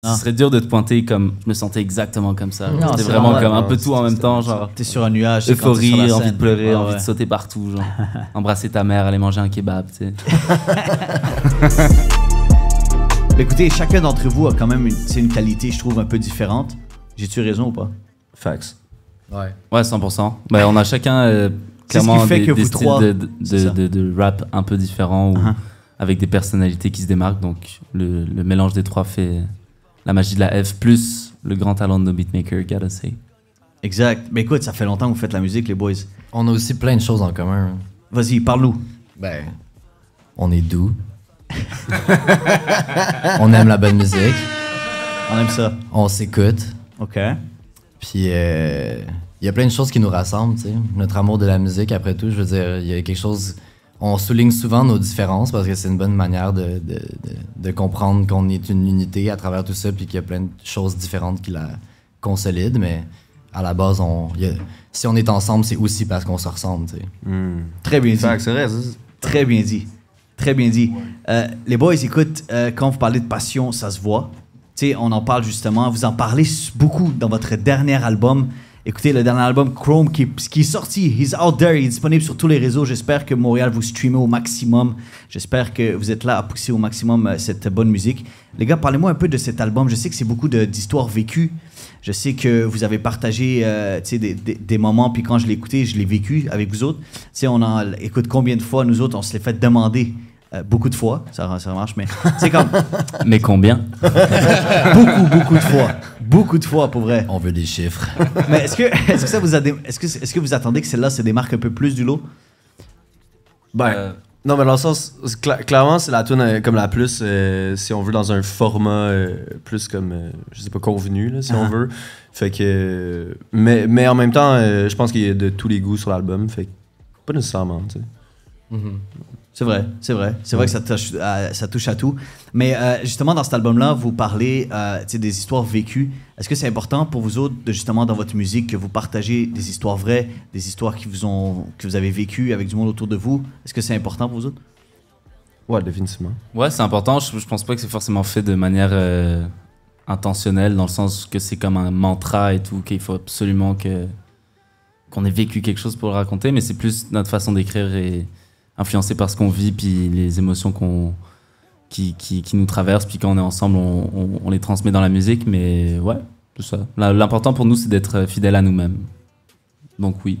Ce serait dur de te pointer comme je me sentais exactement comme ça. Non, C'était c'est vraiment normal. comme un peu tout en même temps, genre T'es sur un nuage. quand t'es sur euphorie, la envie scène. de pleurer, Ouais, envie ouais. de sauter partout, genre embrasser ta mère, aller manger un kebab, tu sais. Écoutez, chacun d'entre vous a quand même une qualité, je trouve, un peu différente. J'ai-tu raison ou pas? Facts. Ouais, 100%. Ben, on a chacun C'est ce clairement qui fait que des vous styles trois- c'est ça. de rap un peu différents ou avec des personnalités qui se démarquent. Donc le mélange des trois fait la magie de la F plus le grand talent de nos beatmakers, gotta say. Exact. Mais écoute, ça fait longtemps que vous faites la musique, les boys. On a aussi plein de choses en commun. Vas-y, parle-nous. Ben, on est doux. On aime la bonne musique. On aime ça. On s'écoute. OK. Puis, il y a plein de choses qui nous rassemblent, tu sais. Notre amour de la musique, après tout, je veux dire, il y a quelque chose... On souligne souvent nos différences parce que c'est une bonne manière de comprendre qu'on est une unité à travers tout ça puis qu'il y a plein de choses différentes qui la consolident, mais à la base, si on est ensemble, c'est aussi parce qu'on se ressemble, tu sais. Très bien dit. Facts, c'est vrai. Très bien dit. Très bien dit. Les boys, écoute, quand vous parlez de passion, ça se voit. Tu sais, on en parle justement. Vous en parlez beaucoup dans votre dernier album. Écoutez, le dernier album, Chrome, qui est sorti. He's out there. Il est disponible sur tous les réseaux. J'espère que Montréal vous streamez au maximum. J'espère que vous êtes là à pousser au maximum cette bonne musique. Les gars, parlez-moi un peu de cet album. Je sais que c'est beaucoup d'histoires vécues. Je sais que vous avez partagé tu sais, des moments, puis quand je l'ai écouté, je l'ai vécu avec vous autres. Tu sais, écoute, combien de fois, nous autres, on se l'est fait demander. Beaucoup de fois, ça marche, mais c'est comme Mais combien? beaucoup de fois. Beaucoup de fois, pour vrai. On veut des chiffres. Mais est-ce que ça vous a est-ce que vous attendez que celle-là se démarque un peu plus du lot? Ben, non, mais dans le sens, clairement, c'est la tune comme la plus, si on veut, dans un format plus comme, je sais pas, convenu, là, si on veut. Fait que. Mais en même temps, je pense qu'il y a de tous les goûts sur l'album. Fait que, pas nécessairement, tu sais. C'est vrai. C'est vrai que ça touche à tout. Mais justement, dans cet album-là, vous parlez tu sais, des histoires vécues. Est-ce que c'est important pour vous autres, justement, dans votre musique, que vous partagez des histoires vraies, des histoires que vous avez vécues avec du monde autour de vous? Est-ce que c'est important pour vous autres? Ouais, définitivement. Ouais, c'est important. Je pense pas que c'est forcément fait de manière intentionnelle, dans le sens que c'est comme un mantra et tout, qu'il faut absolument qu'on ait vécu quelque chose pour le raconter, mais c'est plus notre façon d'écrire et influencé par ce qu'on vit, puis les émotions qui nous traversent, puis quand on est ensemble, on les transmet dans la musique, mais ouais, tout ça. L'important pour nous, c'est d'être fidèle à nous-mêmes. Donc oui.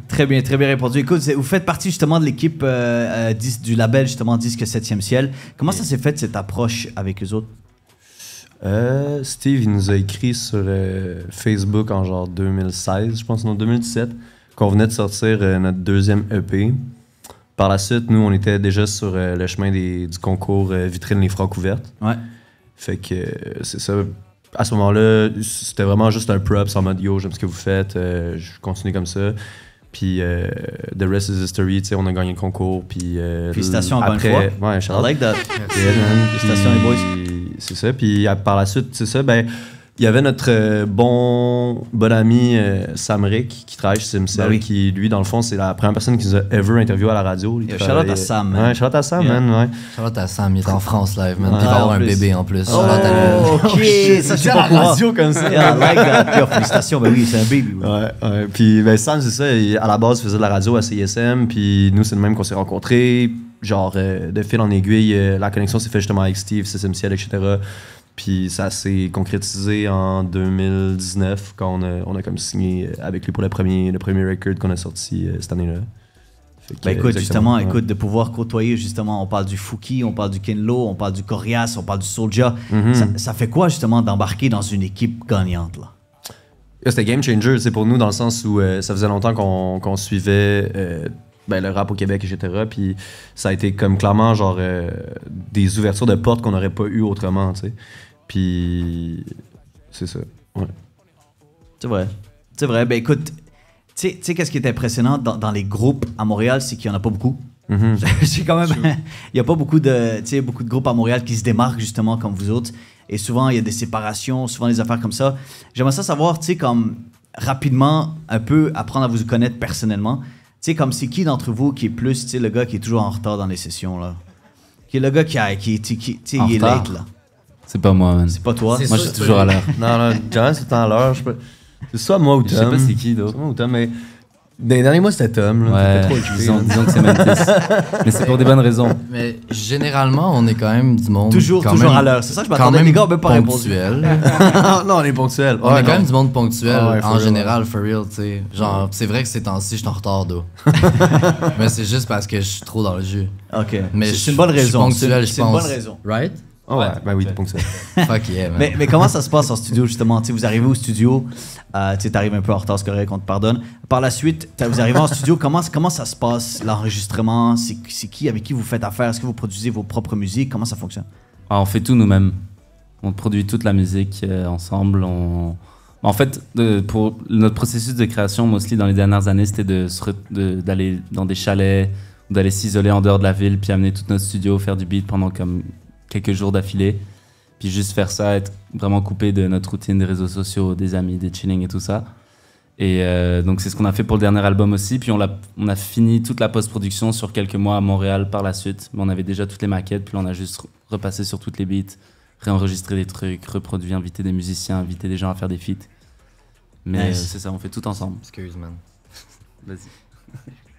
Très bien répondu. Écoute, vous faites partie justement de l'équipe du label justement Disque 7e Ciel. Comment ça s'est fait cette approche avec eux autres? Steve, il nous a écrit sur Facebook en genre 2016, je pense, non, 2017, qu'on venait de sortir notre deuxième EP. Par la suite, nous, on était déjà sur le chemin du concours Vitrine les Francs ouvertes. Ouais. Fait que c'est ça. À ce moment-là, c'était vraiment juste un props en mode yo, j'aime ce que vous faites, je continue comme ça. Puis The Rest is History, tu sais, on a gagné le concours. Puis félicitations encore après, une fois. Ouais, I Charles. like that. Félicitations les boys. C'est ça. Puis par la suite, c'est ça, ben. Il y avait notre bon ami Sam Rick qui travaille chez Simcell, oui. qui lui, dans le fond, c'est la première personne qui nous a ever interviewé à la radio. Shout-out à Sam, man. Ouais, shout-out à Sam, man, ouais. Charlotte à Sam, il est en France live, man. Ouais. Puis il va avoir en un plus. bébé en plus. Oh, Charlotte à lui. ok, ça c'est pas courant. comme ça. Yeah, I like that. Yo, félicitations, ben oui, c'est un baby. Oui. Ouais. Puis ben, Sam, c'est ça, à la base, il faisait de la radio à CISM, puis nous, c'est le même qu'on s'est rencontrés. Genre, de fil en aiguille, la connexion s'est faite justement avec Steve, SSMCL, etc. Puis ça s'est concrétisé en 2019 quand on a comme signé avec lui pour le premier record qu'on a sorti cette année-là. Ben écoute, justement, ouais. écoute, de pouvoir côtoyer, justement, on parle du Fouki, on parle du Kenlo, on parle du Corias, on parle du Soulja. Ça fait quoi, justement, d'embarquer dans une équipe gagnante, là? C'était game changer, c'est pour nous, dans le sens où ça faisait longtemps qu'on suivait le rap au Québec, etc. Puis ça a été comme clairement genre des ouvertures de portes qu'on n'aurait pas eu autrement, tu sais. Puis c'est ça, ouais. C'est vrai. Ben écoute, tu sais qu'est-ce qui est impressionnant dans les groupes à Montréal, c'est qu'il n'y en a pas beaucoup. C'est quand même... Il n'y a pas beaucoup de groupes à Montréal qui se démarquent justement comme vous autres. Et souvent, il y a des séparations, souvent des affaires comme ça. J'aimerais ça savoir, tu sais, comme rapidement, un peu apprendre à vous connaître personnellement. Tu sais, comme c'est qui d'entre vous qui est plus, tu sais, le gars qui est toujours en retard dans les sessions, là? Qui est le gars qui est late, là? C'est pas moi, man. C'est pas toi. C'est Moi, je sûr, suis toujours à l'heure. Non, John, c'est tout le temps à l'heure. C'est soit moi ou Tom. Je sais pas c'est qui, d'autre. C'est moi ou Tom, mais dans les derniers mois, c'était Tom. Là. Ouais, T'étais trop occupé, disons, là. disons que c'est Mantis. Mais c'est pour des bonnes raisons. Mais généralement, on est quand même du monde. Toujours quand toujours même- à l'heure. C'est ça, je Quand m'attendais. même Les gars ont même pas répondu. ponctuel. Non, on est ponctuel. On est quand même du monde ponctuel Ah ouais, for en real, général, for real, tu sais. Genre, c'est vrai que ces temps-ci, je suis en retard d'eau. Mais c'est juste parce que je suis trop dans le jus. OK. Mais C'est une bonne je suis raison. ponctuel, je C'est une pense. bonne raison. Right? Ah ouais, ben oui, t'es ponctuel. Fuck yeah, man. Mais comment ça se passe en studio, justement? Tu sais, vous arrivez au studio, tu arrives un peu en retard, c'est correct, on te pardonne. Par la suite, vous arrivez en studio, comment ça se passe, l'enregistrement? C'est qui, avec qui vous faites affaire? Est-ce que vous produisez vos propres musiques? Comment ça fonctionne? Ah, on fait tout nous-mêmes. On produit toute la musique ensemble. En fait, pour notre processus de création, mostly dans les dernières années, c'était d'aller dans des chalets, d'aller s'isoler en dehors de la ville, puis amener tout notre studio, faire du beat pendant comme quelques jours d'affilée. Puis juste faire ça, être vraiment coupé de notre routine des réseaux sociaux, des amis, des chilling et tout ça. Et donc c'est ce qu'on a fait pour le dernier album aussi. Puis on a fini toute la post-production sur quelques mois à Montréal par la suite. Mais on avait déjà toutes les maquettes, puis on a juste repassé sur toutes les beats, réenregistré des trucs, reproduit, invité des musiciens, invité des gens à faire des feats. Mais Nice. c'est ça, on fait tout ensemble. Excuse, man. Vas-y.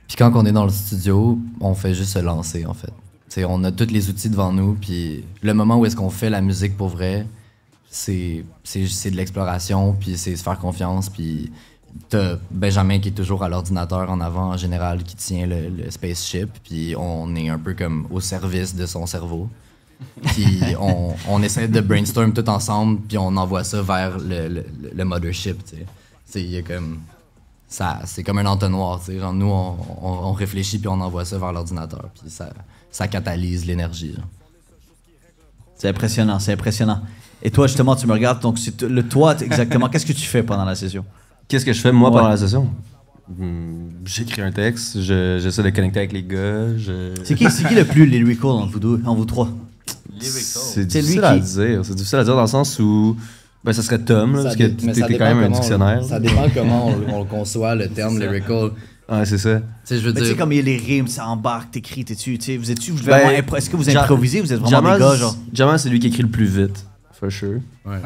Puis quand on est dans le studio, on fait juste se lancer, en fait. T'sais, on a tous les outils devant nous, puis le moment où est-ce qu'on fait la musique pour vrai, c'est de l'exploration, puis c'est se faire confiance, puis t'as Benjamin qui est toujours à l'ordinateur en avant, en général, qui tient le spaceship, puis on est un peu comme au service de son cerveau. Puis on essaie de brainstorm tout ensemble, puis on envoie ça vers le mothership, tu sais. Il y a comme... ça, c'est comme un entonnoir, tu sais. Genre, nous, on réfléchit, puis on envoie ça vers l'ordinateur, puis ça catalyse l'énergie. Là. C'est impressionnant, c'est impressionnant. Et toi, justement, tu me regardes, donc c'est toi, exactement, qu'est-ce que tu fais pendant la session? Qu'est-ce que je fais, moi, pendant Ouais. la session? J'écris un texte, j'essaie de connecter avec les gars. C'est qui le plus lyrical entre vous deux, entre vous trois? C'est C'est lui difficile qui- à dire. C'est difficile à dire dans le sens où... Ben, ça serait Tom, là, parce que t'es quand même un dictionnaire. Ça dépend comment on le conçoit, le terme lyrical. Ouais, c'est ça. Tu sais, je veux Mais tu sais, dire... comme il y a les rimes, ça embarque, t'écris, t'es-tu, tu sais, vous êtes-tu, Ben, est-ce que vous Ja- improvisez, vous êtes vraiment des gars, genre? Jamal, c'est lui qui écrit le plus vite, for sure. Ouais.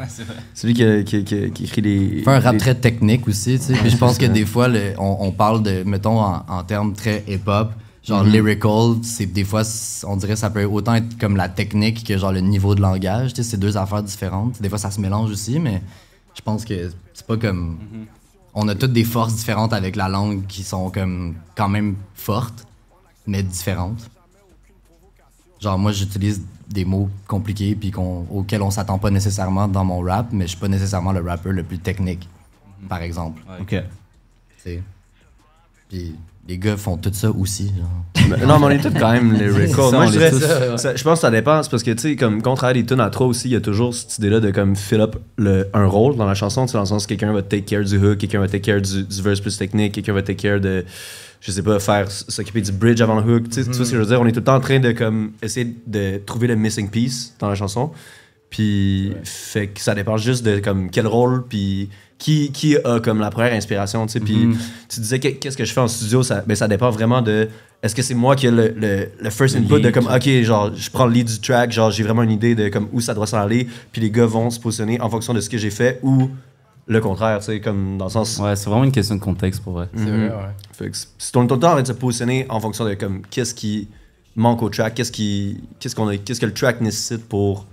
C'est lui qui écrit les... Il fait un rap les- très technique aussi, tu sais. Puis je pense que ça. des fois, on parle de, mettons, en termes très hip-hop, genre lyrical, c'est des fois, on dirait ça peut autant être comme la technique que genre le niveau de langage, tu sais, c'est deux affaires différentes. Des fois, ça se mélange aussi, mais je pense que c'est pas comme... On a toutes des forces différentes avec la langue qui sont comme quand même fortes, mais différentes. Genre, moi, j'utilise des mots compliqués puis auxquels on s'attend pas nécessairement dans mon rap, mais je suis pas nécessairement le rappeur le plus technique, par exemple. OK. Tu sais. Puis les gars font tout ça aussi. Genre. Non, mais on est tous quand même lyrical. Ça, Moi, on je est dirais... tous. Je pense que ça dépend. C'est parce que, tu sais, comme quand on travaille les tunes à trois aussi, il y a toujours cette idée-là de comme fill up un rôle dans la chanson. Tu sais, dans le sens que quelqu'un va take care du hook, quelqu'un va take care du verse plus technique, quelqu'un va take care de... Je sais pas, s'occuper du bridge avant le hook. Tu sais, tu vois ce que je veux dire? On est tout le temps en train de comme essayer de trouver le missing piece dans la chanson. Puis, fait que ça dépend juste de comme quel rôle, puis qui a comme la première inspiration, tu sais. Puis, tu disais qu'est-ce que je fais en studio, ça dépend vraiment de est-ce que c'est moi qui ai le first input de comme, ok, genre, je prends le lead du track, genre, j'ai vraiment une idée de comme où ça doit s'en aller, puis les gars vont se positionner en fonction de ce que j'ai fait, ou le contraire, tu sais, comme dans le sens. Ouais, c'est vraiment une question de contexte pour vrai. C'est vrai, ouais. Fait que c'est tout le temps en train de se positionner en fonction de comme qu'est-ce qui manque au track, qu'est-ce que le track nécessite pour,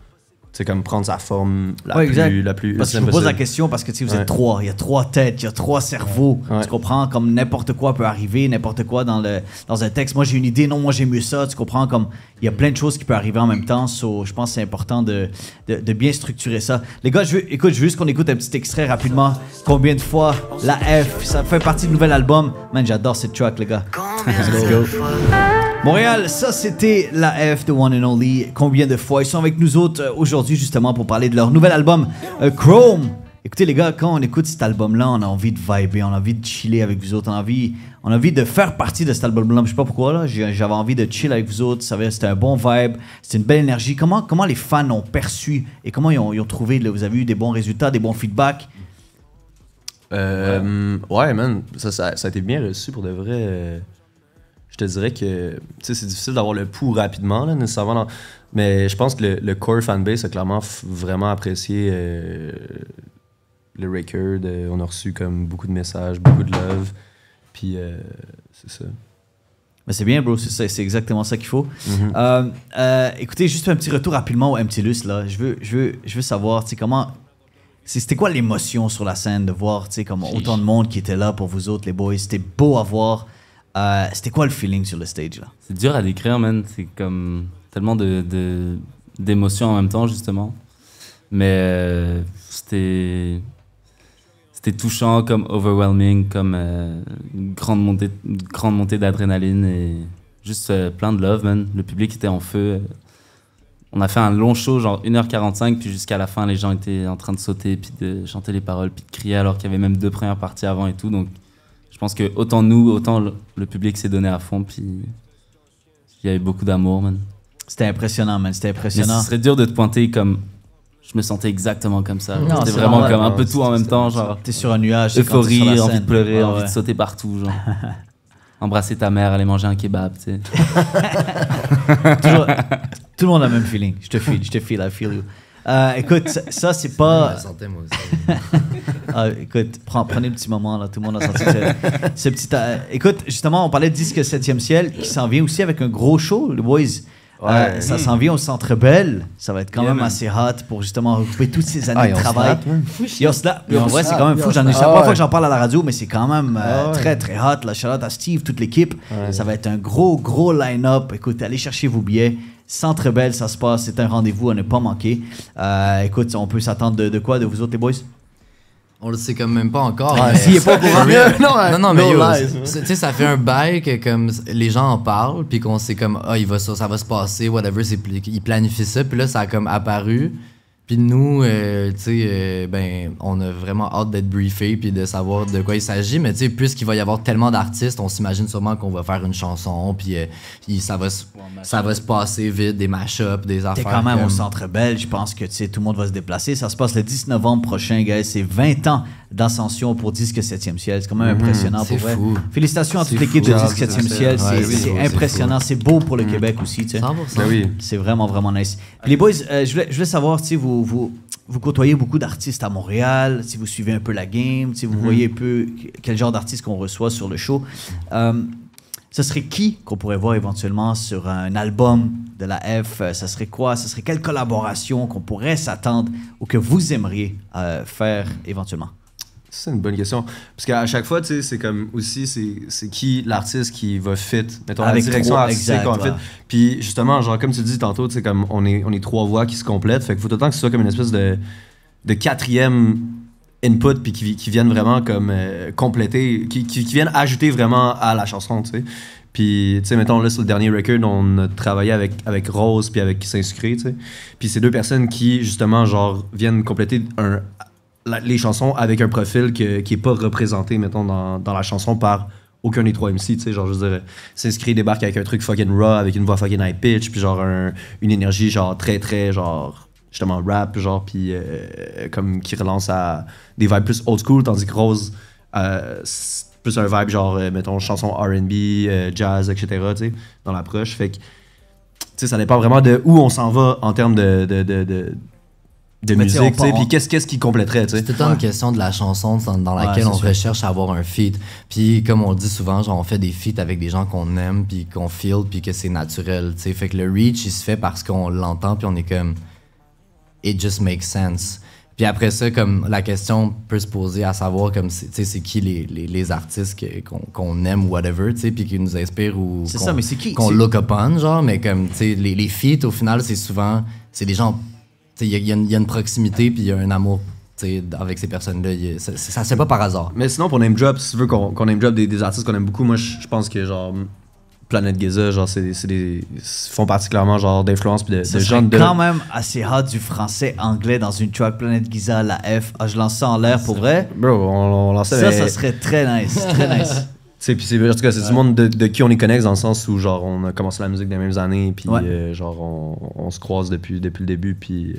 tu sais, comme prendre sa forme Ouais, exact. la plus Parce que je simple vous pose la possible. question parce que tu sais, vous Ouais. êtes trois, il y a trois têtes, il y a trois cerveaux. Ouais. Tu comprends? Comme n'importe quoi peut arriver, n'importe quoi dans un texte. Moi, j'ai une idée, non, moi, j'ai mieux ça. Tu comprends? Comme il y a plein de choses qui peuvent arriver en même temps. So, je pense que c'est important de bien structurer ça. Les gars, je veux juste qu'on écoute un petit extrait rapidement. Combien de fois la F, ça fait partie du nouvel album. Man, j'adore cette track, les gars. Let's go. Montréal, ça c'était la F, The One and Only. Combien de fois ils sont avec nous autres aujourd'hui justement pour parler de leur nouvel album Chrome. Écoutez les gars, quand on écoute cet album-là, on a envie de vibrer, on a envie de chiller avec vous autres, on a envie de faire partie de cet album-là. Je sais pas pourquoi là, j'avais envie de chill avec vous autres. C'était un bon vibe, c'était une belle énergie. Comment les fans ont perçu et comment ils ont trouvé là, vous avez eu des bons résultats, des bons feedbacks? Ouais, man, ça a été bien reçu pour de vrai. te dirais que, tu sais, c'est difficile d'avoir le pouls rapidement, là, nécessairement. Mais je pense que le core fanbase a clairement vraiment apprécié le record. On a reçu comme beaucoup de messages, beaucoup de love. Puis, c'est ça. Mais c'est bien, bro, c'est exactement ça qu'il faut. Écoutez, juste un petit retour rapidement au MTLUS, là. Je veux savoir, tu sais, comment... C'était quoi l'émotion sur la scène de voir, tu sais, comme autant de monde qui était là pour vous autres, les boys. C'était beau à voir. C'était quoi le feeling sur le stage, là? C'est dur à décrire, man. C'est comme tellement d'émotions en même temps, justement. Mais c'était touchant, comme overwhelming, comme une grande montée d'adrénaline et juste plein de love, man. Le public était en feu. On a fait un long show, genre 1h45, puis jusqu'à la fin, les gens étaient en train de sauter, puis de chanter les paroles, puis de crier, alors qu'il y avait même 2 premières parties avant et tout. Donc, je pense que autant nous, autant le public s'est donné à fond, puis il y avait beaucoup d'amour, man. C'était impressionnant, man. C'était impressionnant. Mais ce serait dur de te pointer comme... Je me sentais exactement comme ça. Non, c'était c'est vraiment normal. comme un peu tout en même temps, genre... T'es sur un nuage. c'est quand t'es sur Euphorie, la envie scène. de pleurer, Ouais, envie ouais. de sauter partout, genre. Embrasser ta mère, aller manger un kebab, tu sais. Toujours, tout le monde a le même feeling. Je te feel, I feel you. Écoute, ça c'est Je pas... le sentais, moi aussi. Écoute, prenez un petit moment, là. Tout le monde a senti ce petit... écoute, justement, on parlait de Disque 7e ciel, qui s'en vient aussi avec un gros show, les boys. Ouais. Ça s'en vient au Centre Bell. Ça va être quand Yeah, même man. assez hot pour justement regrouper toutes ces années de on travail. slap, man. Yo, snap. Yo, En vrai, c'est snap, quand même yo, fou. C'est la snap. première Ah fois ouais. que j'en parle à la radio, mais c'est quand même Ah ouais. très, très hot. Là, shout out à Steve, toute l'équipe. Ouais. Ça va être un gros line-up. Écoute, allez chercher vos billets. Centre Bell, ça se passe. C'est un rendez-vous à ne pas manquer. Écoute, on peut s'attendre de quoi de vous autres, les boys? On le sait comme même pas encore. Ouais, mais- s'il est pas au courant. non, mais No yo, lies. tu sais, ça fait un bail que comme les gens en parlent, puis qu'on sait comme ça va se passer, whatever, ils planifient ça, puis là ça a comme apparu. Puis nous, tu sais, ben, on a vraiment hâte d'être briefé puis de savoir de quoi il s'agit. Mais tu sais, puisqu'il va y avoir tellement d'artistes, on s'imagine sûrement qu'on va faire une chanson, puis ça va se passer vite, des mash-ups, des affaires. T'es quand même au comme- Centre Bell. Je pense que tu sais, tout le monde va se déplacer. Ça se passe le 10 novembre prochain, guys. C'est 20 ans d'ascension pour Disque 7e ciel. C'est quand même impressionnant c'est pour vrai. fou. Félicitations à toute C'est l'équipe fou. de Disque 7e ciel. Ouais, C'est c'est fou, impressionnant. C'est beau pour le Québec aussi. Tu sais. 100%. Ben oui. C'est vraiment, vraiment nice. Puis les boys, je voulais savoir, tu sais, vous côtoyez beaucoup d'artistes à Montréal, si vous suivez un peu la game, si vous voyez un peu quel genre d'artistes qu'on reçoit sur le show. Ce serait qui qu'on pourrait voir éventuellement sur un album de la F? Ça serait quoi? Ce serait quelle collaboration qu'on pourrait s'attendre ou que vous aimeriez faire éventuellement? C'est une bonne question. Parce qu'à chaque fois, tu sais, c'est comme aussi, c'est qui l'artiste qui va fit. Mettons, Avec la direction trois, artistique exact, qu'on va fit. ouais. Puis justement, genre, comme tu dis tantôt, tu sais, comme on est 3 voix qui se complètent. Fait qu'il faut tout le temps que ce soit comme une espèce de 4e input, puis qui viennent vraiment comme compléter, qui viennent ajouter vraiment à la chanson, tu sais. Puis, tu sais, mettons, là, sur le dernier record, on a travaillé avec Rose puis avec Saint-Sucré, tu sais. Puis c'est 2 personnes qui, justement, genre, viennent compléter les chansons avec un profil qui est pas représenté, mettons, dans la chanson par aucun des 3 MC, tu sais, genre, je veux dire, Saint-Sucré débarque avec un truc fucking raw, avec une voix fucking high pitch, puis genre une énergie, genre, très, très, genre, justement, rap, genre, puis comme qui relance à des vibes plus old school, tandis que Rose, c'est plus un vibe, genre, mettons, chanson R&B, jazz, etc., tu sais, dans l'approche, fait que, tu sais, ça dépend vraiment de où on s'en va en termes de Mais tu sais, musique, tu sais, on- puis qu'est-ce qui compléterait, tu sais. C'est tout le temps une question de la chanson dans laquelle c'est on sûr. recherche à avoir un feat. Puis comme on le dit souvent, genre on fait des feats avec des gens qu'on aime, puis qu'on feel, puis que c'est naturel. T'sais. Fait que le reach, il se fait parce qu'on l'entend, puis on est comme... It just makes sense. Puis après ça, comme la question peut se poser à savoir comme c'est qui les artistes qu'on aime ou whatever, tu sais, puis qui nous inspirent ou C'est ça, mais c'est qui? qu'on C'est- look upon, genre, mais comme, tu sais, les feats, au final, c'est souvent, c'est des gens, tu sais, il y a une proximité, puis il y a un amour, tu sais, avec ces personnes-là. Ça se fait pas par hasard. Mais sinon, pour name drop, si tu veux qu'on name drop des artistes qu'on aime beaucoup, moi, je pense que, genre, Planet Giza, genre, font particulièrement, genre, d'influence puis de Ce gens serait de... quand même assez hot du français-anglais dans une track Planet Giza, la F. Ah, je lance ça en l'air pour vrai. Bro, on lançait... Ça serait très nice, très nice. sais, puis en tout cas, c'est du monde de qui on est connecté dans le sens où, genre, on a commencé la musique dans les mêmes années, puis genre, on se croise depuis le début, puis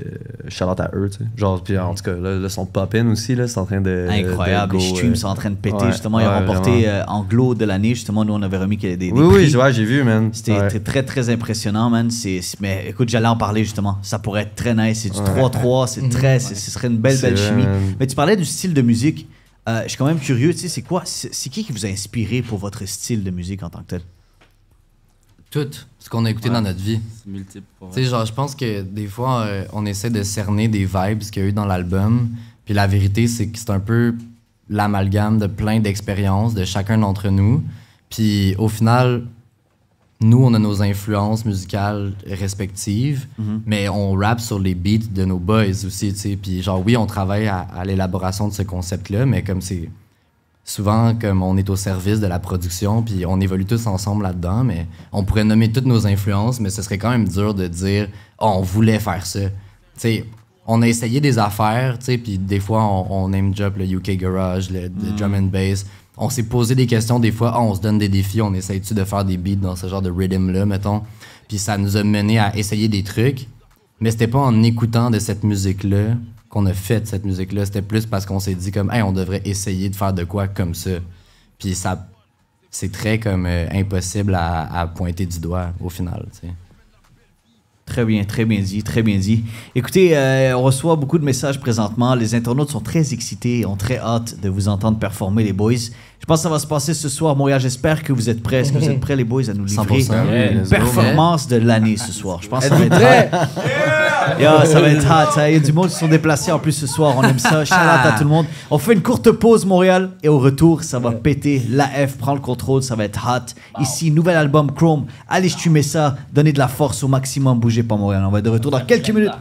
shout out à eux, tu sais. Genre, puis en tout cas, là, son pop-in aussi, là, c'est en train de. Incroyable, les streams sont en train de péter, justement. Ils ont remporté Anglo de l'année, justement. Nous, on avait remis des prix. Oui, j'ai vu, man. C'était très, très impressionnant, man. Mais écoute, j'allais en parler, justement. Ça pourrait être très nice. C'est du 3-3, ce serait une belle chimie. Mais tu parlais du style de musique. Je suis quand même curieux, tu sais, c'est qui vous a inspiré pour votre style de musique en tant que tel? Tout ce qu'on a écouté dans notre vie. C'est multiple. Tu sais, genre, je pense que des fois, on essaie de cerner des vibes qu'il y a eu dans l'album. Puis la vérité, c'est que c'est un peu l'amalgame de plein d'expériences de chacun d'entre nous. Puis au final, nous, on a nos influences musicales respectives, mais on rappe sur les beats de nos boys aussi, tu sais. Puis genre, oui, on travaille à l'élaboration de ce concept-là, mais comme c'est souvent comme on est au service de la production, puis on évolue tous ensemble là-dedans, mais on pourrait nommer toutes nos influences, mais ce serait quand même dur de dire « Oh, on voulait faire ça ». Tu sais, on a essayé des affaires, tu sais, puis des fois, on name drop le UK Garage, le drum and bass. On s'est posé des questions des fois, on se donne des défis, on essaye-tu de faire des beats dans ce genre de rhythm-là, mettons. Puis ça nous a mené à essayer des trucs, mais c'était pas en écoutant de cette musique-là qu'on a fait cette musique-là, c'était plus parce qu'on s'est dit comme, hey, on devrait essayer de faire de quoi comme ça. Puis ça, c'est très comme impossible à pointer du doigt au final, tu sais. Très bien dit, très bien dit. Écoutez, on reçoit beaucoup de messages présentement. Les internautes sont très excités et ont très hâte de vous entendre performer, les boys. Je pense que ça va se passer ce soir à Montréal. J'espère que vous êtes prêts. Est-ce que vous êtes prêts, les boys, à nous livrer 100%. une performance de l'année ce soir? Je pense que ça va être hot. Yo, ça va être hot. Il y a du monde qui se sont déplacés en plus ce soir. On aime ça. Shout out à tout le monde. On fait une courte pause, Montréal. Et au retour, ça va péter. L'AF prend le contrôle. Ça va être hot. Ici, nouvel album Chrome. Allez streamer ça. Donnez de la force au maximum. Bougez pas, Montréal. On va être de retour dans quelques minutes.